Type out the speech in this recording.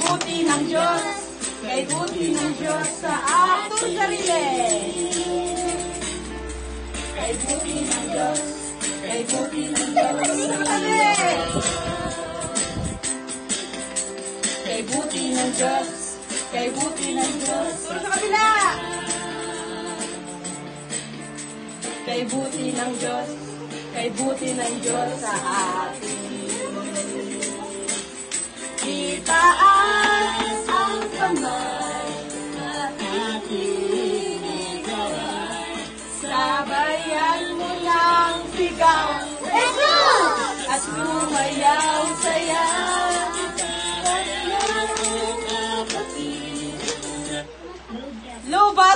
buti ng Diyos, kay buti ng Diyos sa ating sarili. Kay buti ng Diyos, kay buti ng Diyos sa sarili. Kay buti ng Diyos, kay buti ng Diyos. Puro sa kabila. Kay buti ng Diyos, kay buti ng Diyos sa atin. Itaas ang kamay at ating ikawan. Sabayan mo ng sigaw, at sumayaw saya. Luba